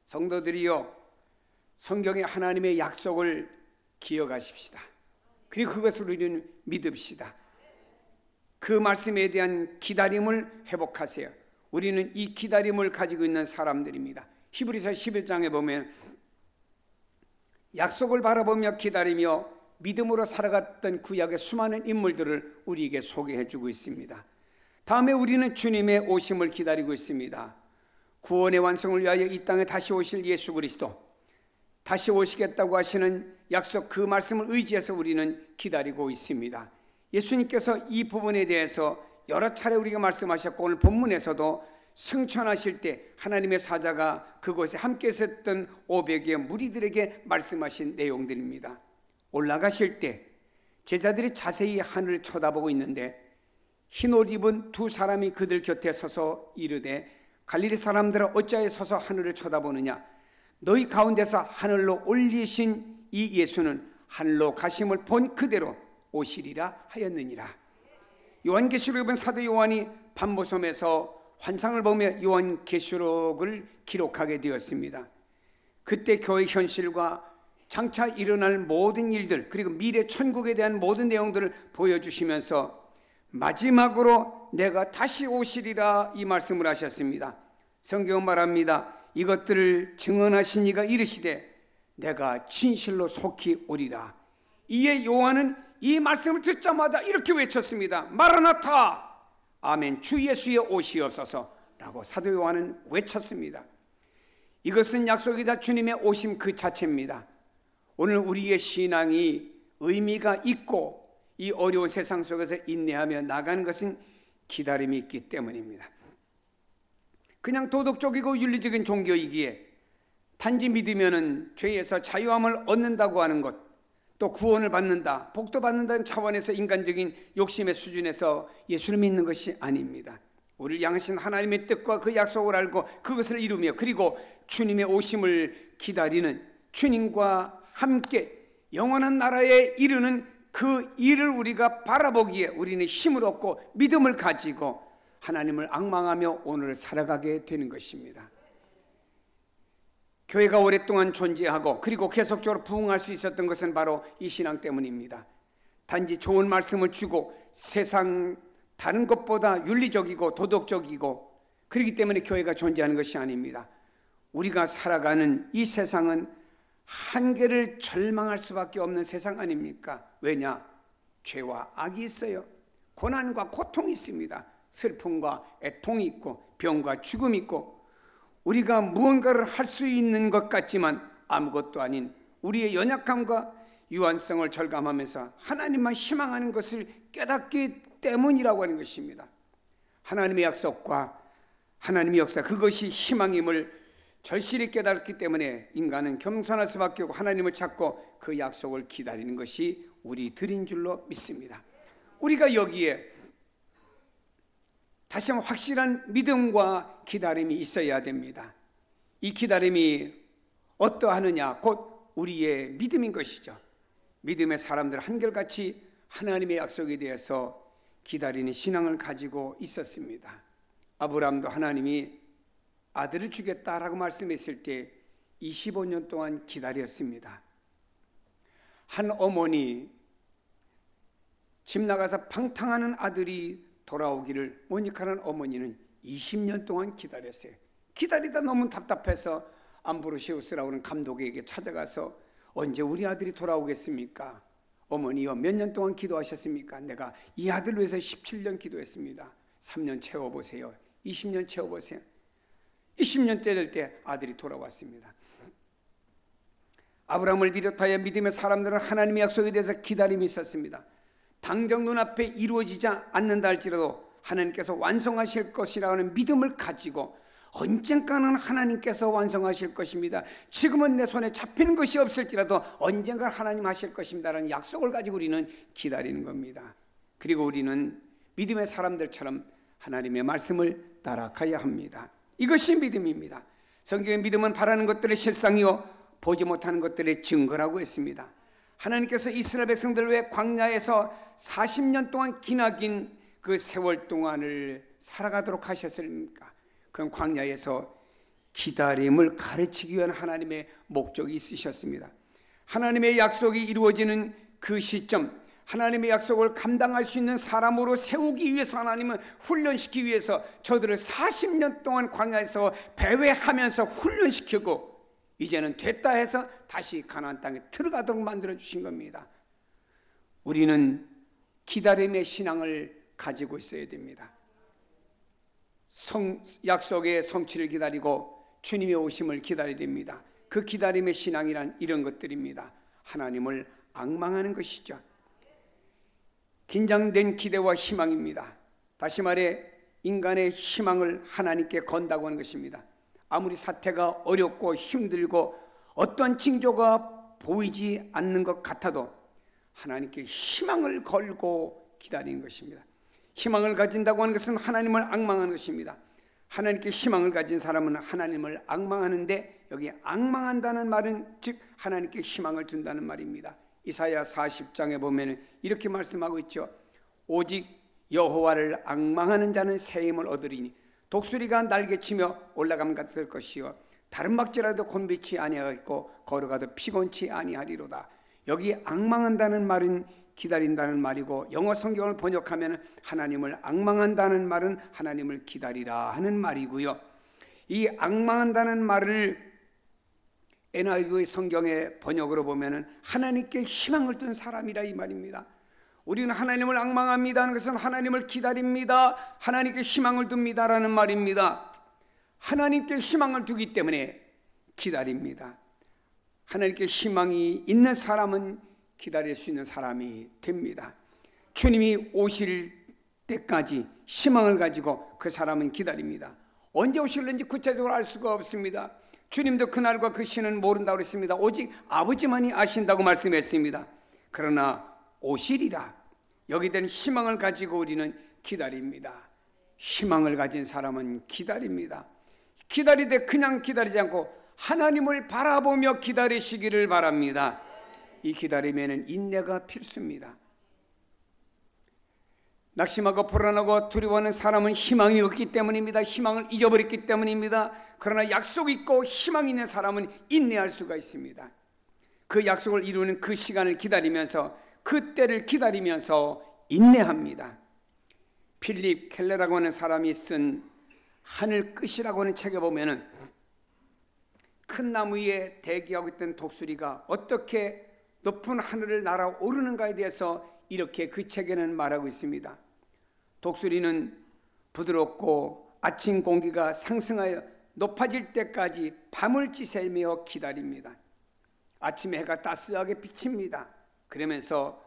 성도들이여, 성경의 하나님의 약속을 기억하십시다. 그리고 그것을 우리는 믿읍시다. 그 말씀에 대한 기다림을 회복하세요. 우리는 이 기다림을 가지고 있는 사람들입니다. 히브리서 11장에 보면 약속을 바라보며 기다리며 믿음으로 살아갔던 구약의 수많은 인물들을 우리에게 소개해 주고 있습니다. 다음에 우리는 주님의 오심을 기다리고 있습니다. 구원의 완성을 위하여 이 땅에 다시 오실 예수 그리스도, 다시 오시겠다고 하시는 약속, 그 말씀을 의지해서 우리는 기다리고 있습니다. 예수님께서 이 부분에 대해서 여러 차례 우리가 말씀하셨고, 오늘 본문에서도 승천하실 때 하나님의 사자가 그곳에 함께 있었던 500의 무리들에게 말씀하신 내용들입니다. 올라가실 때 제자들이 자세히 하늘을 쳐다보고 있는데 흰 옷 입은 두 사람이 그들 곁에 서서 이르되, 갈릴리 사람들아 어찌하여 서서 하늘을 쳐다보느냐? 너희 가운데서 하늘로 올리신 이 예수는 하늘로 가심을 본 그대로 오시리라 하였느니라. 요한계시록에 본 사도 요한이 반모섬에서 환상을 보며 요한계시록을 기록하게 되었습니다. 그때 교회 현실과 장차 일어날 모든 일들, 그리고 미래 천국에 대한 모든 내용들을 보여주시면서 마지막으로 내가 다시 오시리라 이 말씀을 하셨습니다. 성경은 말합니다. 이것들을 증언하신 이가 이르시되 내가 진실로 속히 오리라. 이에 요한은 이 말씀을 듣자마자 이렇게 외쳤습니다. 마라나타, 아멘, 주 예수의 오시옵소서 라고 사도 요한은 외쳤습니다. 이것은 약속이다. 주님의 오심 그 자체입니다. 오늘 우리의 신앙이 의미가 있고 이 어려운 세상 속에서 인내하며 나가는 것은 기다림이 있기 때문입니다. 그냥 도덕적이고 윤리적인 종교이기에 단지 믿으면 죄에서 자유함을 얻는다고 하는 것, 또 구원을 받는다, 복도 받는다는 차원에서 인간적인 욕심의 수준에서 예수를 믿는 것이 아닙니다. 우리를 향하신 하나님의 뜻과 그 약속을 알고 그것을 이루며, 그리고 주님의 오심을 기다리는, 주님과 함께 영원한 나라에 이르는 그 일을 우리가 바라보기에 우리는 힘을 얻고 믿음을 가지고 하나님을 앙망하며 오늘을 살아가게 되는 것입니다. 교회가 오랫동안 존재하고 그리고 계속적으로 부흥할 수 있었던 것은 바로 이 신앙 때문입니다. 단지 좋은 말씀을 주고 세상 다른 것보다 윤리적이고 도덕적이고 그렇기 때문에 교회가 존재하는 것이 아닙니다. 우리가 살아가는 이 세상은 한계를 절망할 수밖에 없는 세상 아닙니까? 왜냐? 죄와 악이 있어요. 고난과 고통이 있습니다. 슬픔과 애통이 있고 병과 죽음이 있고, 우리가 무언가를 할 수 있는 것 같지만 아무것도 아닌 우리의 연약함과 유한성을 절감하면서 하나님만 희망하는 것을 깨닫기 때문이라고 하는 것입니다. 하나님의 약속과 하나님의 역사, 그것이 희망임을 절실히 깨닫기 때문에 인간은 겸손할 수밖에 없고 하나님을 찾고 그 약속을 기다리는 것이 우리들인 줄로 믿습니다. 우리가 여기에 다시 한번 확실한 믿음과 기다림이 있어야 됩니다. 이 기다림이 어떠하느냐? 곧 우리의 믿음인 것이죠. 믿음의 사람들 한결같이 하나님의 약속에 대해서 기다리는 신앙을 가지고 있었습니다. 아브라함도 하나님이 아들을 주겠다라고 말씀했을 때 25년 동안 기다렸습니다. 한 어머니, 집 나가서 방탕하는 아들이 돌아오기를 모니카라는 어머니는 20년 동안 기다렸어요. 기다리다 너무 답답해서 암브로시우스라고 하는 감독에게 찾아가서 언제 우리 아들이 돌아오겠습니까? 어머니요, 몇 년 동안 기도하셨습니까? 내가 이 아들을 위해서 17년 기도했습니다. 3년 채워보세요. 20년 채워보세요. 20년째 될 때 아들이 돌아왔습니다. 아브라함을 비롯하여 믿음의 사람들은 하나님의 약속에 대해서 기다림이 있었습니다. 당장 눈앞에 이루어지지 않는다 할지라도 하나님께서 완성하실 것이라고 하는 믿음을 가지고 언젠가는 하나님께서 완성하실 것입니다. 지금은 내 손에 잡히는 것이 없을지라도 언젠가 하나님 하실 것입니다라는 약속을 가지고 우리는 기다리는 겁니다. 그리고 우리는 믿음의 사람들처럼 하나님의 말씀을 따라가야 합니다. 이것이 믿음입니다. 성경의 믿음은 바라는 것들의 실상이요 보지 못하는 것들의 증거라고 했습니다. 하나님께서 이스라엘 백성들을 왜 광야에서 40년 동안 기나긴 그 세월 동안을 살아가도록 하셨습니까? 그건 광야에서 기다림을 가르치기 위한 하나님의 목적이 있으셨습니다. 하나님의 약속이 이루어지는 그 시점, 하나님의 약속을 감당할 수 있는 사람으로 세우기 위해서 하나님은 훈련시키기 위해서 저들을 40년 동안 광야에서 배회하면서 훈련시키고 이제는 됐다 해서 다시 가나안 땅에 들어가도록 만들어 주신 겁니다. 우리는 기다림의 신앙을 가지고 있어야 됩니다. 약속의 성취를 기다리고 주님의 오심을 기다려야 됩니다. 그 기다림의 신앙이란 이런 것들입니다. 하나님을 앙망하는 것이죠. 긴장된 기대와 희망입니다. 다시 말해 인간의 희망을 하나님께 건다고 하는 것입니다. 아무리 사태가 어렵고 힘들고 어떤 징조가 보이지 않는 것 같아도 하나님께 희망을 걸고 기다리는 것입니다. 희망을 가진다고 하는 것은 하나님을 앙망하는 것입니다. 하나님께 희망을 가진 사람은 하나님을 앙망하는데, 여기 앙망한다는 말은 즉 하나님께 희망을 둔다는 말입니다. 이사야 40장에 보면 이렇게 말씀하고 있죠. 오직 여호와를 앙망하는 자는 새 힘을 얻으리니 독수리가 날개치며 올라감 같을 것이요 다른 박질라도 곤비치 아니하겠고 걸어가도 피곤치 아니하리로다. 여기 앙망한다는 말은 기다린다는 말이고, 영어 성경을 번역하면 하나님을 앙망한다는 말은 하나님을 기다리라 하는 말이고요. 이 앙망한다는 말을 NIV 성경의 번역으로 보면 하나님께 희망을 둔 사람이라 이 말입니다. 우리는 하나님을 앙망합니다 하는 것은 하나님을 기다립니다, 하나님께 희망을 둡니다라는 말입니다. 하나님께 희망을 두기 때문에 기다립니다. 하나님께 희망이 있는 사람은 기다릴 수 있는 사람이 됩니다. 주님이 오실 때까지 희망을 가지고 그 사람은 기다립니다. 언제 오실는지 구체적으로 알 수가 없습니다. 주님도 그날과 그 시는 모른다고 그랬습니다. 오직 아버지만이 아신다고 말씀했습니다. 그러나 오시리라. 여기 된 희망을 가지고 우리는 기다립니다. 희망을 가진 사람은 기다립니다. 기다리되 그냥 기다리지 않고 하나님을 바라보며 기다리시기를 바랍니다. 이 기다림에는 인내가 필수입니다. 낙심하고 불안하고 두려워하는 사람은 희망이 없기 때문입니다. 희망을 잊어버렸기 때문입니다. 그러나 약속 있고 희망 있는 사람은 인내할 수가 있습니다. 그 약속을 이루는 그 시간을 기다리면서, 그 때를 기다리면서 인내합니다. 필립 켈러라고 하는 사람이 쓴 하늘 끝이라고 하는 책에 보면은 큰 나무 위에 대기하고 있던 독수리가 어떻게 높은 하늘을 날아오르는가에 대해서 이렇게 그 책에는 말하고 있습니다. 독수리는 부드럽고 아침 공기가 상승하여 높아질 때까지 밤을 지새며 기다립니다. 아침에 해가 따스하게 비칩니다. 그러면서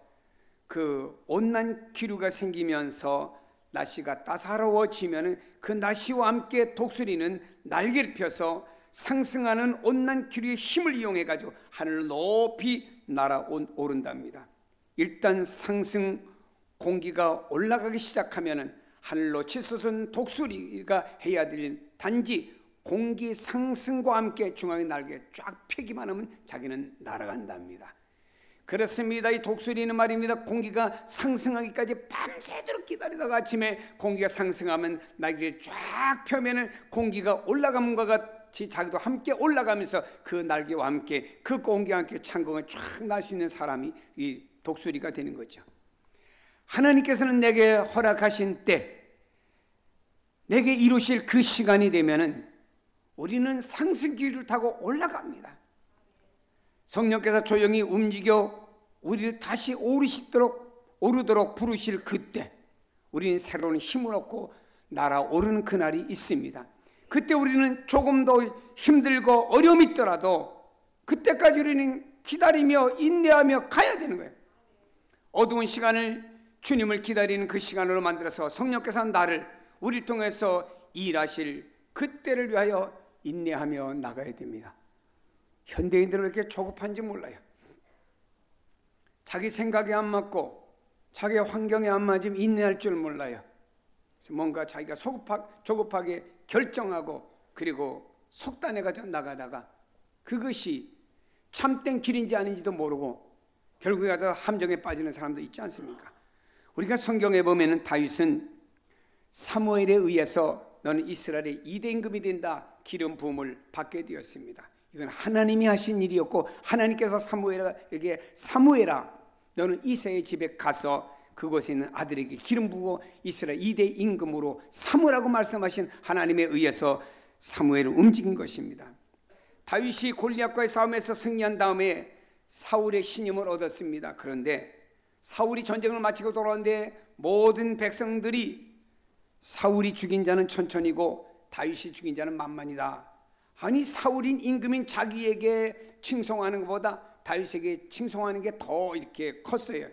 그 온난 기류가 생기면서 날씨가 따사로워지면 그 날씨와 함께 독수리는 날개를 펴서 상승하는 온난 기류의 힘을 이용해 가지고 하늘을 높이 날아오른답니다. 일단 상승 공기가 올라가기 시작하면 하늘로 치솟은 독수리가 해야 될 단지 공기 상승과 함께 중앙에 날개 쫙 펴기만 하면 자기는 날아간답니다. 그렇습니다. 이 독수리는 말입니다, 공기가 상승하기까지 밤새도록 기다리다가 아침에 공기가 상승하면 날개를 쫙 펴면 공기가 올라감과 같이 자기도 함께 올라가면서 그 날개와 함께 그 공기와 함께 창공에 쫙 날 수 있는 사람이 이 독수리가 되는 거죠. 하나님께서는 내게 허락하신 때, 내게 이루실 그 시간이 되면은 우리는 상승기를 타고 올라갑니다. 성령께서 조용히 움직여 우리를 다시 오르도록 부르실 그때 우리는 새로운 힘을 얻고 날아오르는 그날이 있습니다. 그때 우리는 조금 더 힘들고 어려움이 있더라도 그때까지 우리는 기다리며 인내하며 가야 되는 거예요. 어두운 시간을 주님을 기다리는 그 시간으로 만들어서 성령께서 나를 우리를 통해서 일하실 그때를 위하여 인내하며 나가야 됩니다. 현대인들은 왜 이렇게 조급한지 몰라요. 자기 생각에 안 맞고 자기 환경에 안 맞으면 인내할 줄 몰라요. 뭔가 자기가 조급하게 결정하고 그리고 속단해가지고 나가다가 그것이 참된 길인지 아닌지도 모르고 결국에 가서 함정에 빠지는 사람도 있지 않습니까? 우리가 성경에 보면은 다윗은 사무엘에 의해서 너는 이스라엘의 2대 임금이 된다, 기름 부음을 받게 되었습니다. 이건 하나님이 하신 일이었고, 하나님께서 사무엘에게 사무엘아 너는 이새의 집에 가서 그곳에 있는 아들에게 기름 부고 이스라엘 2대 임금으로 삼으라고 말씀하신 하나님에 의해서 사무엘을 움직인 것입니다. 다윗이 골리앗과의 싸움에서 승리한 다음에 사울의 신임을 얻었습니다. 그런데 사울이 전쟁을 마치고 돌아왔는데 모든 백성들이 사울이 죽인 자는 천천히고 다윗이 죽인 자는 만만이다. 아니 사울인 임금인 자기에게 칭송하는 것보다 다윗에게 칭송하는 게 더 이렇게 컸어요.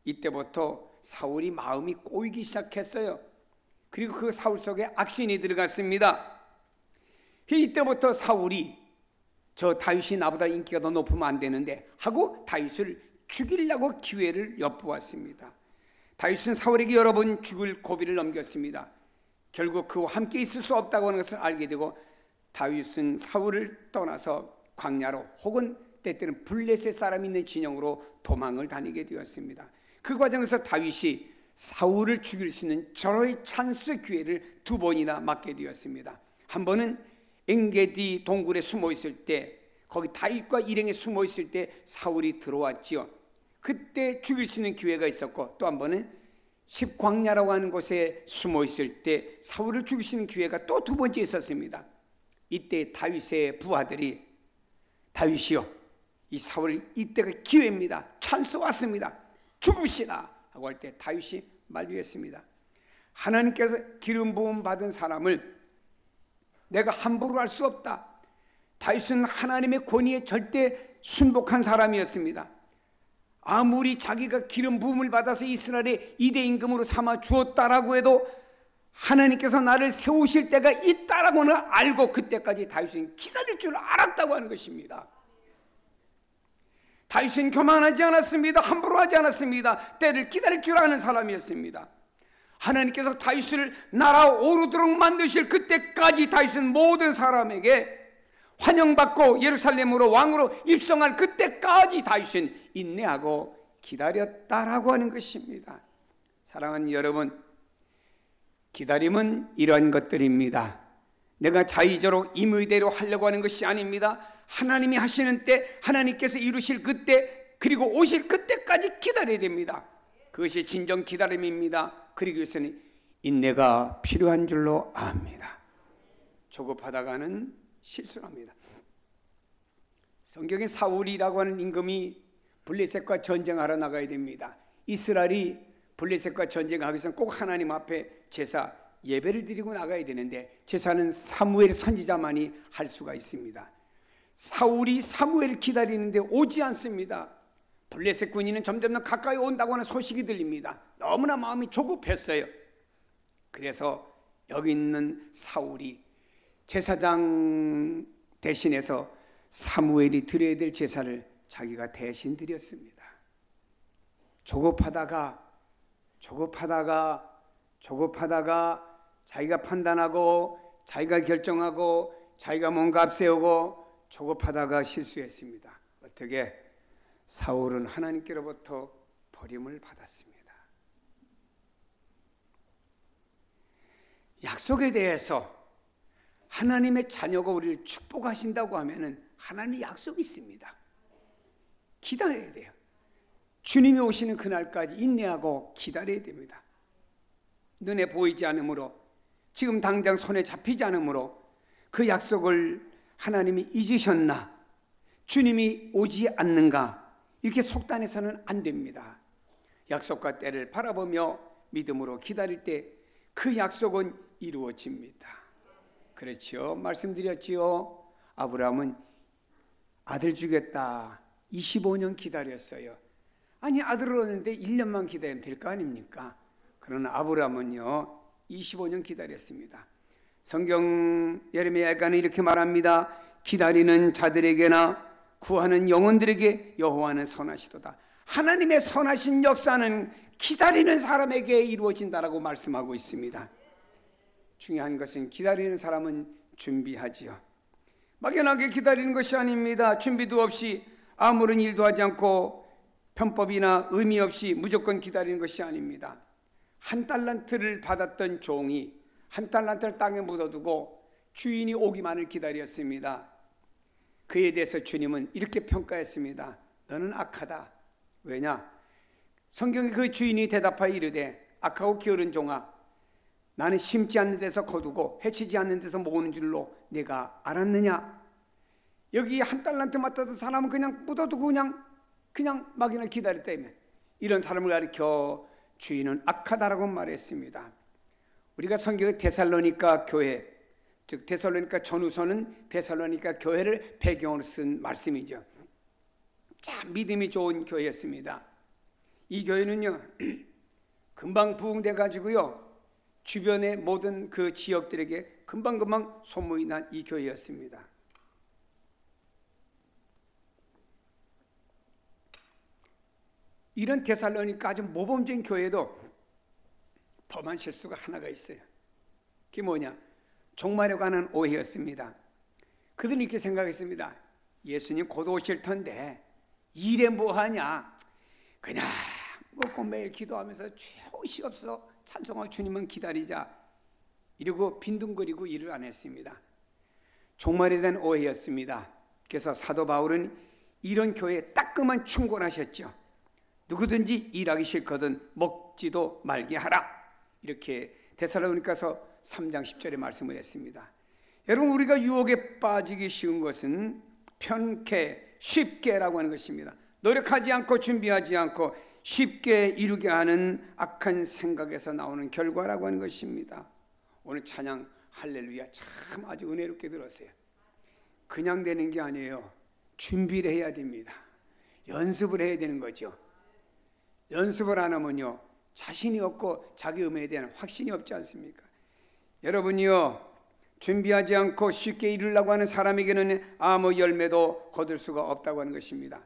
이때부터 사울이 마음이 꼬이기 시작했어요. 그리고 그 사울 속에 악신이 들어갔습니다. 이때부터 사울이 저 다윗이 나보다 인기가 더 높으면 안 되는데 하고 다윗을 죽이려고 기회를 엿보았습니다. 다윗은 사울에게 여러 번 죽을 고비를 넘겼습니다. 결국 그와 함께 있을 수 없다고 하는 것을 알게 되고 다윗은 사울을 떠나서 광야로 혹은 때때는 블레셋 사람이 있는 진영으로 도망을 다니게 되었습니다. 그 과정에서 다윗이 사울을 죽일 수 있는 절호의 찬스 기회를 2번이나 맞게 되었습니다. 한 번은 엔게디 동굴에 숨어 있을 때, 거기 다윗과 일행에 숨어 있을 때 사울이 들어왔지요. 그때 죽일 수 있는 기회가 있었고, 또 한 번은 십광야라고 하는 곳에 숨어 있을 때 사울을 죽일 수 있는 기회가 또 2번째 있었습니다. 이때 다윗의 부하들이 다윗이요, 이 사울 이때가 기회입니다. 찬스 왔습니다. 죽읍시다 하고 할 때 다윗이 만류했습니다. 하나님께서 기름 부음 받은 사람을 내가 함부로 할 수 없다. 다윗은 하나님의 권위에 절대 순복한 사람이었습니다. 아무리 자기가 기름 부음을 받아서 이스라엘의 2대 임금으로 삼아 주었다라고 해도 하나님께서 나를 세우실 때가 있다라고는 알고 그때까지 다윗은 기다릴 줄 알았다고 하는 것입니다. 다윗은 교만하지 않았습니다. 함부로 하지 않았습니다. 때를 기다릴 줄 아는 사람이었습니다. 하나님께서 다윗을 날아오르도록 만드실 그때까지 다윗은 모든 사람에게 환영받고 예루살렘으로 왕으로 입성할 그때까지 다윗은 인내하고 기다렸다라고 하는 것입니다. 사랑하는 여러분, 기다림은 이러한 것들입니다. 내가 자의적으로 임의대로 하려고 하는 것이 아닙니다. 하나님이 하시는 때, 하나님께서 이루실 그때, 그리고 오실 그때까지 기다려야 됩니다. 그것이 진정 기다림입니다. 그러기 위해서는 인내가 필요한 줄로 압니다. 조급하다가는 실수합니다. 성경에 사울이라고 하는 임금이 블레셋과 전쟁하러 나가야 됩니다. 이스라엘이 블레셋과 전쟁하기 위해서는 꼭 하나님 앞에 제사, 예배를 드리고 나가야 되는데 제사는 사무엘 선지자만이 할 수가 있습니다. 사울이 사무엘을 기다리는데 오지 않습니다. 블레셋 군인은 점점 더 가까이 온다고 하는 소식이 들립니다. 너무나 마음이 조급했어요. 그래서 여기 있는 사울이 제사장 대신해서 사무엘이 드려야 될 제사를 자기가 대신 드렸습니다. 조급하다가 자기가 판단하고 자기가 결정하고 자기가 뭔가 앞세우고 조급하다가 실수했습니다. 어떻게? 사울은 하나님께로부터 버림을 받았습니다. 약속에 대해서 하나님의 자녀가 우리를 축복하신다고 하면은 하나님의 약속이 있습니다. 기다려야 돼요. 주님이 오시는 그날까지 인내하고 기다려야 됩니다. 눈에 보이지 않으므로, 지금 당장 손에 잡히지 않으므로 그 약속을 하나님이 잊으셨나, 주님이 오지 않는가, 이렇게 속단해서는 안 됩니다. 약속과 때를 바라보며 믿음으로 기다릴 때 그 약속은 이루어집니다. 그렇죠? 말씀드렸지요. 아브라함은 아들 주겠다 25년 기다렸어요. 아니, 아들을 얻는데 1년만 기다리면 될 거 아닙니까? 그러나 아브라함은요 25년 기다렸습니다. 성경 예레미야가는 이렇게 말합니다. 기다리는 자들에게나 구하는 영혼들에게 여호와는 선하시도다. 하나님의 선하신 역사는 기다리는 사람에게 이루어진다라고 말씀하고 있습니다. 중요한 것은 기다리는 사람은 준비하지요. 막연하게 기다리는 것이 아닙니다. 준비도 없이 아무런 일도 하지 않고 편법이나 의미 없이 무조건 기다리는 것이 아닙니다. 한 달란트를 받았던 종이 한 달란트를 땅에 묻어두고 주인이 오기만을 기다렸습니다. 그에 대해서 주님은 이렇게 평가했습니다. 너는 악하다. 왜냐? 성경에 그 주인이 대답하여 이르되 악하고 게으른 종아, 나는 심지 않는 데서 거두고 해치지 않는 데서 모으는 줄로 내가 알았느냐? 여기 한 달란트 맡아도 사람은 그냥 묻어두고 그냥 막이나 기다렸다며. 이런 사람을 가리켜 주인은 악하다라고 말했습니다. 우리가 성경의 데살로니가 교회, 즉 데살로니가 전후서는 데살로니가 교회를 배경으로 쓴 말씀이죠. 참 믿음이 좋은 교회였습니다. 이 교회는요 금방 부흥돼 가지고요 주변의 모든 그 지역들에게 금방금방 소문이 난 이 교회였습니다. 이런 데살로니가 아주 모범적인 교회도 범한 실수가 하나가 있어요. 그게 뭐냐? 종말에 관한 오해였습니다. 그들은 이렇게 생각했습니다. 예수님 곧 오실 텐데 일에 뭐하냐? 그냥 먹고 매일 기도하면서 쉬 없어 찬송하고 주님은 기다리자, 이러고 빈둥거리고 일을 안 했습니다. 종말에 대한 오해였습니다. 그래서 사도 바울은 이런 교회에 따끔한 충고하셨죠. 누구든지 일하기 싫거든 먹지도 말게 하라, 이렇게 데살로니가서 3장 10절에 말씀을 했습니다. 여러분, 우리가 유혹에 빠지기 쉬운 것은 편케, 쉽게라고 하는 것입니다. 노력하지 않고 준비하지 않고 쉽게 이루게 하는 악한 생각에서 나오는 결과라고 하는 것입니다. 오늘 찬양 할렐루야 참 아주 은혜롭게 들었어요. 그냥 되는 게 아니에요. 준비를 해야 됩니다. 연습을 해야 되는 거죠. 연습을 안 하면요 자신이 없고 자기 음에 대한 확신이 없지 않습니까? 여러분이요 준비하지 않고 쉽게 이루려고 하는 사람에게는 아무 열매도 거둘 수가 없다고 하는 것입니다.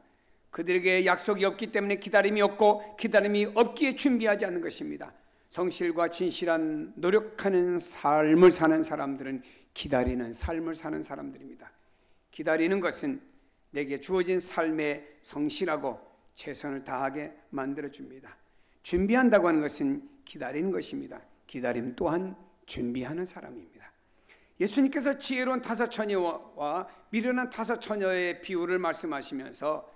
그들에게 약속이 없기 때문에 기다림이 없고, 기다림이 없기에 준비하지 않는 것입니다. 성실과 진실한 노력하는 삶을 사는 사람들은 기다리는 삶을 사는 사람들입니다. 기다리는 것은 내게 주어진 삶에 성실하고 최선을 다하게 만들어줍니다. 준비한다고 하는 것은 기다리는 것입니다. 기다림 또한 준비하는 사람입니다. 예수님께서 지혜로운 5 처녀와 미련한 5 처녀의 비유를 말씀하시면서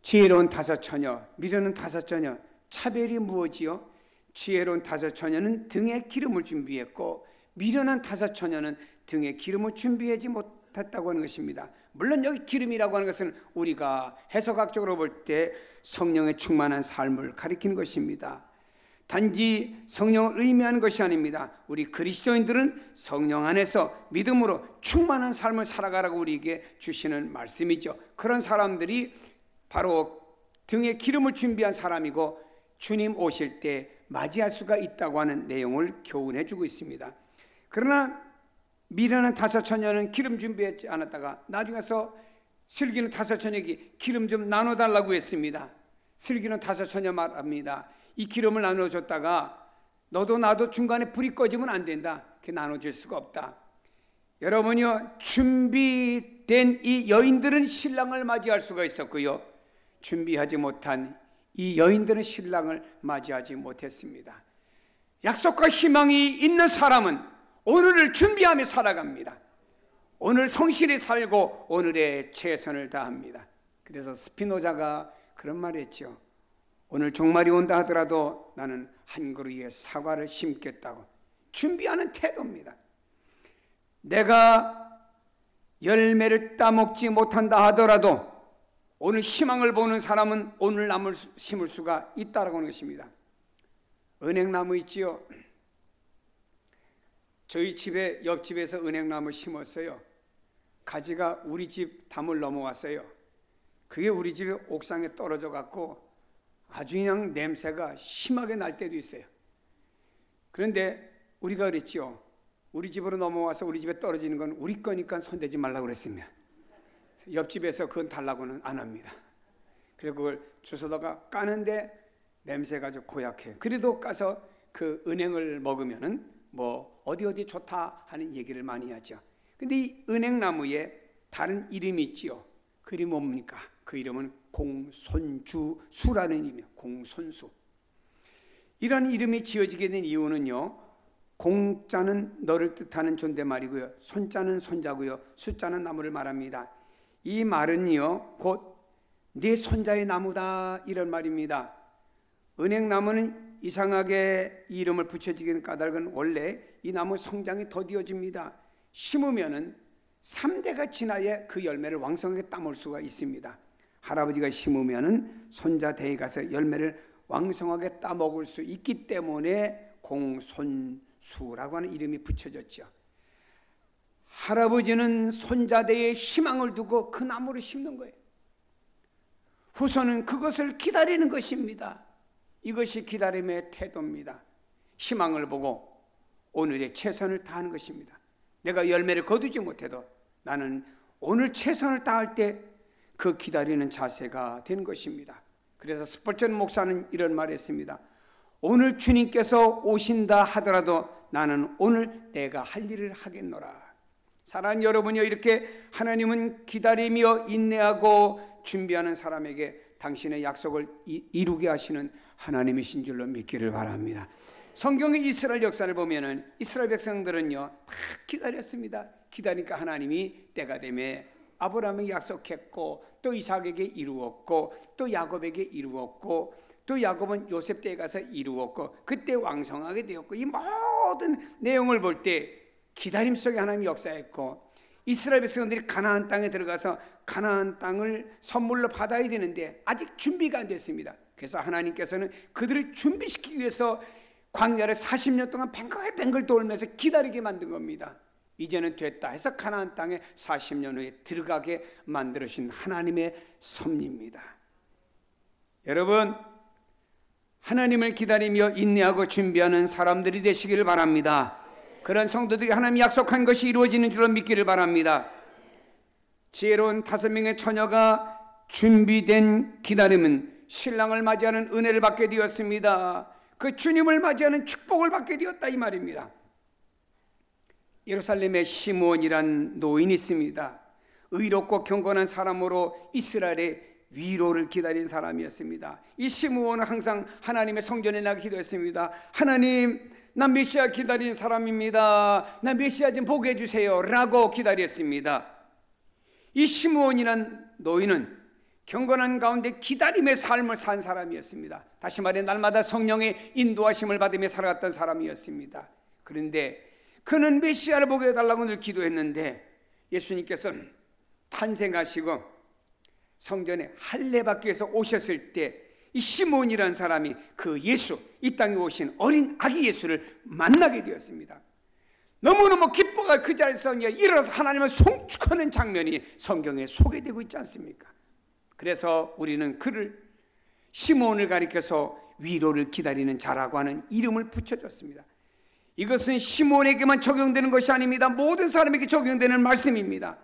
지혜로운 5 처녀, 미련한 5 처녀, 차별이 무엇이요? 지혜로운 5 처녀는 등에 기름을 준비했고 미련한 5 처녀는 등에 기름을 준비하지 못했다고 하는 것입니다. 물론 여기 기름이라고 하는 것은 우리가 해석학적으로 볼 때 성령의 충만한 삶을 가리키는 것입니다. 단지 성령을 의미하는 것이 아닙니다. 우리 그리스도인들은 성령 안에서 믿음으로 충만한 삶을 살아가라고 우리에게 주시는 말씀이죠. 그런 사람들이 바로 등에 기름을 준비한 사람이고 주님 오실 때 맞이할 수가 있다고 하는 내용을 교훈해 주고 있습니다. 그러나 미련한 5 처녀는 기름 준비하지 않았다가 나중에 가서 슬기는 5 처녀에게 기름 좀 나눠달라고 했습니다. 슬기는 5 처녀 말합니다. 이 기름을 나눠줬다가 너도 나도 중간에 불이 꺼지면 안 된다. 그렇게 나눠줄 수가 없다. 여러분이요 준비된 이 여인들은 신랑을 맞이할 수가 있었고요 준비하지 못한 이 여인들은 신랑을 맞이하지 못했습니다. 약속과 희망이 있는 사람은 오늘을 준비하며 살아갑니다. 오늘 성실히 살고 오늘의 최선을 다합니다. 그래서 스피노자가 그런 말을 했죠. 오늘 종말이 온다 하더라도 나는 한 그루의 사과를 심겠다고. 준비하는 태도입니다. 내가 열매를 따먹지 못한다 하더라도 오늘 희망을 보는 사람은 오늘 나무를 심을 수가 있다라고 하는 것입니다. 은행나무 있지요. 저희 집에 옆집에서 은행나무 심었어요. 가지가 우리 집 담을 넘어왔어요. 그게 우리 집에 옥상에 떨어져 갖고 아주 그냥 냄새가 심하게 날 때도 있어요. 그런데 우리가 그랬죠. 우리 집으로 넘어와서 우리 집에 떨어지는 건 우리 거니까 손대지 말라고 그랬으면 옆집에서 그건 달라고는 안 합니다. 그래서 그걸 주워다가 까는데 냄새가 좀 고약해요. 그래도 까서 그 은행을 먹으면은 뭐 어디 좋다 하는 얘기를 많이 하죠. 근데 이 은행나무에 다른 이름이 있지요. 그 이름이 뭡니까? 그 이름은 공손주수라는 이름이에요. 공손수. 이런 이름이 지어지게 된 이유는요 공자는 너를 뜻하는 존댓말이고요. 손자는 손자고요. 숫자는 나무를 말합니다. 이 말은요, 곧 네 손자의 나무다 이런 말입니다. 은행나무는 이상하게 이름을 붙여지기는 까닭은 원래 이 나무 성장이 더디어집니다. 심으면은 3대가 지나야 그 열매를 왕성하게 따먹을 수가 있습니다. 할아버지가 심으면은 손자 대에 가서 열매를 왕성하게 따먹을 수 있기 때문에 공손수라고 하는 이름이 붙여졌죠. 할아버지는 손자 대에 희망을 두고 그 나무를 심는 거예요. 후손은 그것을 기다리는 것입니다. 이것이 기다림의 태도입니다. 희망을 보고 오늘의 최선을 다하는 것입니다. 내가 열매를 거두지 못해도 나는 오늘 최선을 다할 때 그 기다리는 자세가 되는 것입니다. 그래서 스펄전 목사는 이런 말을 했습니다. 오늘 주님께서 오신다 하더라도 나는 오늘 내가 할 일을 하겠노라. 사랑하는 여러분이요, 이렇게 하나님은 기다리며 인내하고 준비하는 사람에게 당신의 약속을 이루게 하시는 하나님이신 줄로 믿기를 바랍니다. 성경의 이스라엘 역사를 보면은 이스라엘 백성들은요 다 기다렸습니다. 기다리니까 하나님이 때가 되매 아브라함에게 약속했고 또 이삭에게 이루었고 또 야곱에게 이루었고 또 야곱은 요셉 때에 가서 이루었고 그때 왕성하게 되었고 이 모든 내용을 볼 때 기다림 속에 하나님이 역사했고 이스라엘 백성들이 가나안 땅에 들어가서 가나안 땅을 선물로 받아야 되는데 아직 준비가 안 됐습니다. 그래서 하나님께서는 그들을 준비시키기 위해서 광야를 40년 동안 뱅글뱅글 돌면서 기다리게 만든 겁니다. 이제는 됐다 해서 가나안 땅에 40년 후에 들어가게 만들어주신 하나님의 섭리입니다. 여러분, 하나님을 기다리며 인내하고 준비하는 사람들이 되시기를 바랍니다. 그런 성도들이 하나님이 약속한 것이 이루어지는 줄로 믿기를 바랍니다. 지혜로운 5명의 처녀가 준비된 기다림은 신랑을 맞이하는 은혜를 받게 되었습니다. 그 주님을 맞이하는 축복을 받게 되었다 이 말입니다. 예루살렘에 시므온이란 노인이 있습니다. 의롭고 경건한 사람으로 이스라엘의 위로를 기다린 사람이었습니다. 이 시므온은 항상 하나님의 성전에 나가 기도했습니다. 하나님, 난 메시아 기다리는 사람입니다. 난 메시아 좀 보게 해주세요 라고 기다렸습니다. 이 시므온이란 노인은 경건한 가운데 기다림의 삶을 산 사람이었습니다. 다시 말해 날마다 성령의 인도하심을 받으며 살아갔던 사람이었습니다. 그런데 그는 메시아를 보게 해달라고 늘 기도했는데 예수님께서는 탄생하시고 성전에 할례 받기 위해서 오셨을 때 이 시몬이라는 사람이 그 예수, 이 땅에 오신 어린 아기 예수를 만나게 되었습니다. 너무너무 기뻐가 그 자리에서 일어나서 하나님을 송축하는 장면이 성경에 소개되고 있지 않습니까? 그래서 우리는 그를 시몬을 가리켜서 위로를 기다리는 자라고 하는 이름을 붙여줬습니다. 이것은 시몬에게만 적용되는 것이 아닙니다. 모든 사람에게 적용되는 말씀입니다.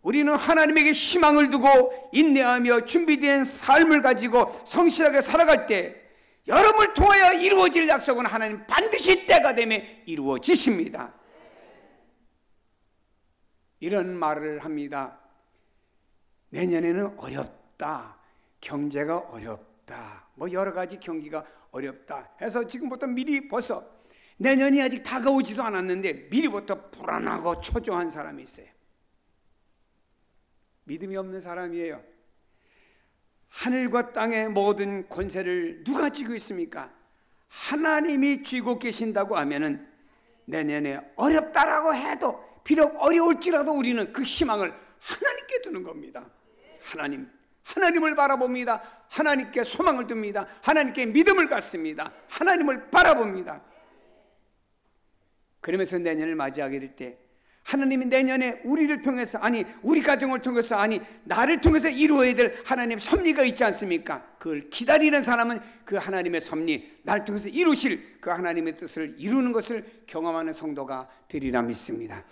우리는 하나님에게 희망을 두고 인내하며 준비된 삶을 가지고 성실하게 살아갈 때 여러분을 통하여 이루어질 약속은 하나님 반드시 때가 되면 이루어지십니다. 이런 말을 합니다. 내년에는 어렵다, 경제가 어렵다, 뭐 여러 가지 경기가 어렵다 해서 지금부터 미리 벌써 내년이 아직 다가오지도 않았는데 미리부터 불안하고 초조한 사람이 있어요. 믿음이 없는 사람이에요. 하늘과 땅의 모든 권세를 누가 쥐고 있습니까? 하나님이 쥐고 계신다고 하면은 내년에 어렵다라고 해도 비록 어려울지라도 우리는 그 희망을 하나님께 두는 겁니다. 하나님을 바라봅니다. 하나님께 소망을 둡니다. 하나님께 믿음을 갖습니다. 하나님을 바라봅니다. 그러면서 내년을 맞이하게 될 때 하나님이 내년에 우리를 통해서, 아니 우리 가정을 통해서, 아니 나를 통해서 이루어야 될 하나님의 섭리가 있지 않습니까? 그걸 기다리는 사람은 그 하나님의 섭리, 나를 통해서 이루실 그 하나님의 뜻을 이루는 것을 경험하는 성도가 되리라 믿습니다.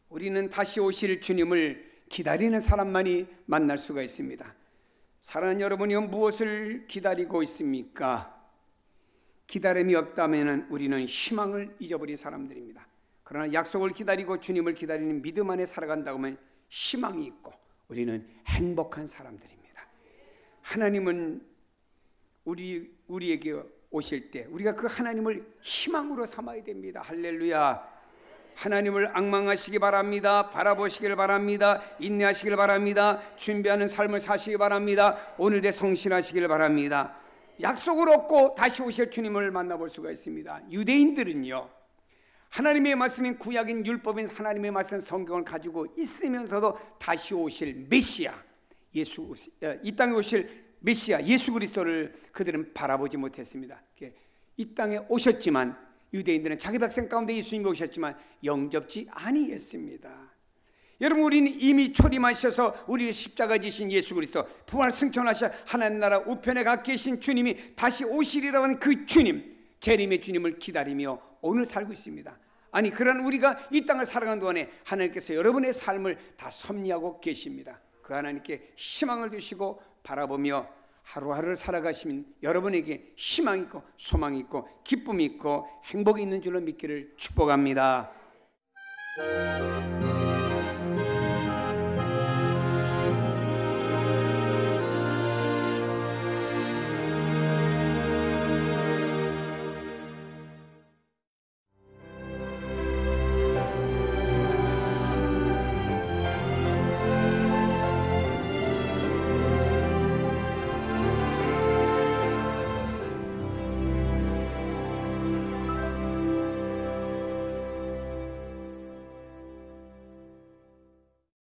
우리는 다시 오실 주님을 기다리는 사람만이 만날 수가 있습니다. 사랑하는 여러분이 무엇을 기다리고 있습니까? 기다림이 없다면 우리는 희망을 잊어버린 사람들입니다. 그러나 약속을 기다리고 주님을 기다리는 믿음 안에 살아간다고 하면 희망이 있고 우리는 행복한 사람들입니다. 하나님은 우리에게 오실 때 우리가 그 하나님을 희망으로 삼아야 됩니다. 할렐루야. 하나님을 앙망하시기 바랍니다. 바라보시길 바랍니다. 인내하시길 바랍니다. 준비하는 삶을 사시기 바랍니다. 오늘에 성실하시길 바랍니다. 약속을 얻고 다시 오실 주님을 만나볼 수가 있습니다. 유대인들은요, 하나님의 말씀인 구약인 율법인 하나님의 말씀 성경을 가지고 있으면서도 다시 오실 메시아, 이 땅에 오실 메시아 예수 그리스도를 그들은 바라보지 못했습니다. 이 땅에 오셨지만 유대인들은 자기 백성 가운데 예수님이 오셨지만 영접지 아니했습니다. 여러분, 우리는 이미 초림하셔서 우리를 십자가 지신 예수 그리스도, 부활 승천하셔 하나님 나라 우편에 가 계신 주님이 다시 오시리라고 하는 그 주님, 재림의 주님을 기다리며 오늘 살고 있습니다. 아니, 그런 우리가 이 땅을 살아가는 동안에 하나님께서 여러분의 삶을 다 섭리하고 계십니다. 그 하나님께 희망을 주시고 바라보며 하루하루를 살아가시면 여러분에게 희망이 있고 소망이 있고 기쁨이 있고 행복이 있는 줄로 믿기를 축복합니다.